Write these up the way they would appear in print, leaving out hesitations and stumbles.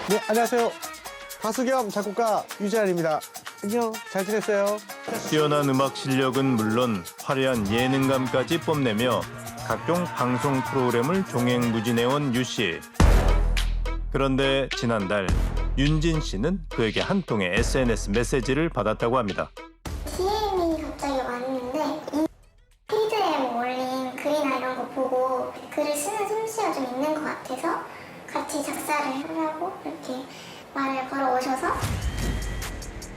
네, 안녕하세요. 가수 겸 작곡가 유재환입니다. 안녕, 잘 지냈어요? 뛰어난 음악 실력은 물론 화려한 예능감까지 뽐내며 각종 방송 프로그램을 종횡무진해온 유 씨. 그런데 지난달 윤진 씨는 그에게 한 통의 SNS 메시지를 받았다고 합니다. DM이 갑자기 왔는데 이 피드에 올린 글이나 이런 거 보고 글을 쓰는 솜씨가 좀 있는 것 같아서 같이 작사를 하려고 이렇게 말을 걸어오셔서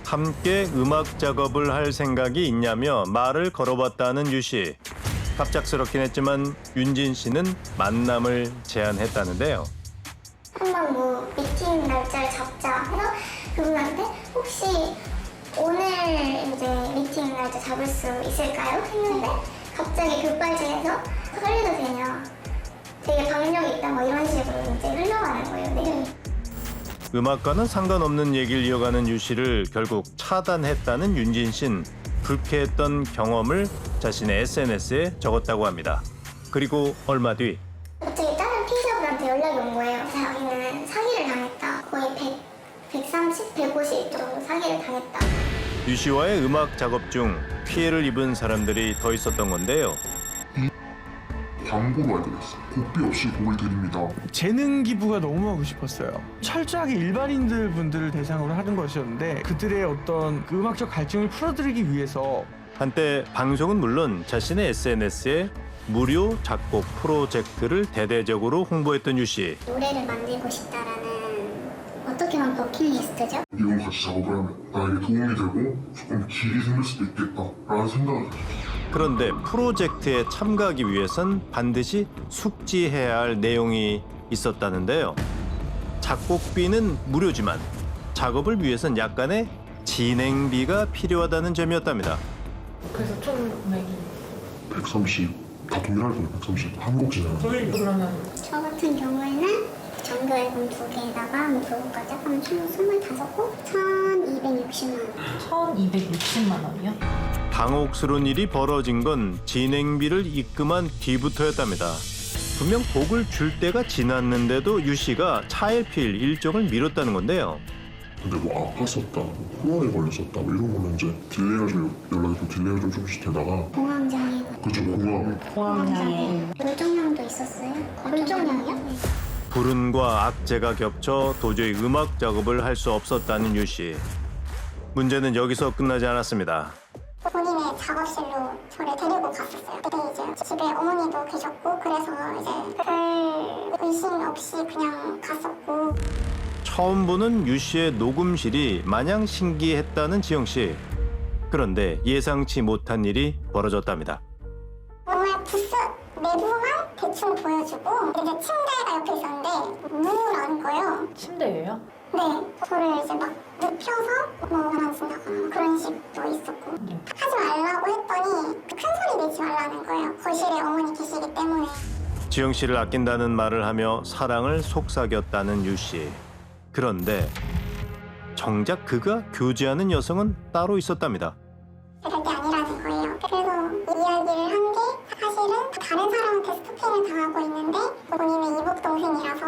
함께 음악 작업을 할 생각이 있냐며 말을 걸어봤다는 유 씨. 갑작스럽긴 했지만 윤진 씨는 만남을 제안했다는데요. 한번 뭐 미팅 날짜를 잡자 해서 그분한테 혹시 오늘 이제 미팅 날짜 잡을 수 있을까요? 했는데 갑자기 급발진해서 설레도 되냐 되게 박력 있다 뭐 이런 식으로 이제 흘러가는 거예요 내용이. 음악과는 상관없는 얘기를 이어가는 유 씨를 결국 차단했다는 윤진 씨는 불쾌했던 경험을 자신의 SNS에 적었다고 합니다. 그리고 얼마 뒤 갑자기 다른 피해자분한테 연락이 온 거예요. 자기는 사기를 당했다. 거의 130, 150 정도 사기를 당했다. 유 씨와의 음악 작업 중 피해를 입은 사람들이 더 있었던 건데요. 광고로 알려졌어요. 곡비 없이 곡을 드립니다. 재능 기부가 너무 하고 싶었어요. 철저하게 일반인들 분들을 대상으로 하는 것이었는데 그들의 어떤 그 음악적 갈증을 풀어드리기 위해서 한때 방송은 물론 자신의 SNS에 무료 작곡 프로젝트를 대대적으로 홍보했던 유 씨. 노래를 만들고 싶다라는 어떻게 보면 버킷리스트죠. 이건 같이 작업을 하면 나에게 도움이 되고 조금 길이 생길 수도 있겠다라는 생각을 가졌어요. 그런데 프로젝트에 참가하기 위해선 반드시 숙지해야 할 내용이 있었다는데요. 작곡비는 무료지만 작업을 위해선 약간의 진행비가 필요하다는 점이었답니다. 그래서 총 금액이 130, 다 동일할 거예요. 130, 한국 진행. 그러면 저 같은 경우에는 정규 앨범 2개에다가 뭐 그거까지 하면 총 25곡 1260만 원. 1260만 원이요? 당혹스러운 일이 벌어진 건 진행비를 입금한 뒤부터였답니다. 분명 곡을 줄 때가 지났는데도 유 씨가 차일피일 일정을 미뤘다는 건데요. 근데 뭐 아팠었다, 뭐 코로나에 걸렸었다 뭐 이런 거는 이제 딜레이가 좀 연락이 좀 딜레이가 좀 조금씩 되다가 공황장애. 그죠 공황장애. 뇌종양도 있었어요. 뇌종양이요? 불운과 악재가 겹쳐 도저히 음악 작업을 할 수 없었다는 유 씨. 문제는 여기서 끝나지 않았습니다. 본인의 작업실로 저를 데리고 갔었어요. 그때 이제 집에 어머니도 계셨고 그래서 이제 별 의심 없이 그냥 갔었고. 처음 보는 유 씨의 녹음실이 마냥 신기했다는 지영 씨. 그런데 예상치 못한 일이 벌어졌답니다. 정말 부스 내부만 대충 보여주고 이제 침대가 옆에 있었는데 문을 거예요. 침대예요? 네, 저를 이제 막 눕혀서 뭐 만진다거나 그런 식도 있었고 하지 말라고 했더니 큰 소리 내지 말라는 거예요. 거실에 어머니 계시기 때문에. 지영 씨를 아낀다는 말을 하며 사랑을 속삭였다는 유 씨. 그런데 정작 그가 교제하는 여성은 따로 있었답니다. 그럴 게 아니라는 거예요. 그래서 이야기를 한 게 사실은 다른 사람한테 스토킹을 당하고 있는데 본인의 이복 동생이라서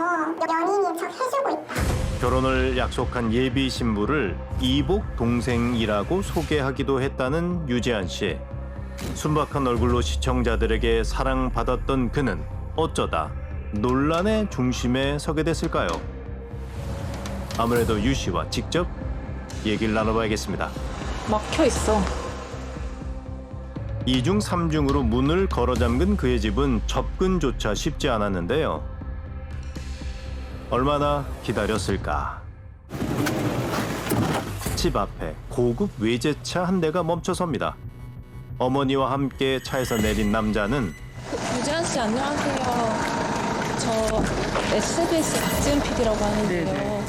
연인인 척 해주고 있다. 결혼을 약속한 예비 신부를 이복 동생이라고 소개하기도 했다는 유재한 씨. 순박한 얼굴로 시청자들에게 사랑받았던 그는 어쩌다 논란의 중심에 서게 됐을까요? 아무래도 유 씨와 직접 얘기를 나눠봐야겠습니다. 막혀 있어. 2중 3중으로 문을 걸어 잠근 그의 집은 접근조차 쉽지 않았는데요. 얼마나 기다렸을까? 집 앞에 고급 외제차 한 대가 멈춰섭니다. 어머니와 함께 차에서 내린 남자는 유재한 씨 안녕하세요. 저 SBS 박지은 PD라고 하는데요.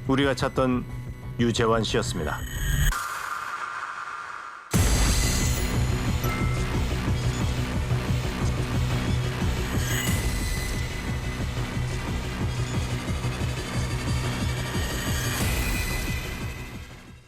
우리가 찾던 유재환 씨였습니다.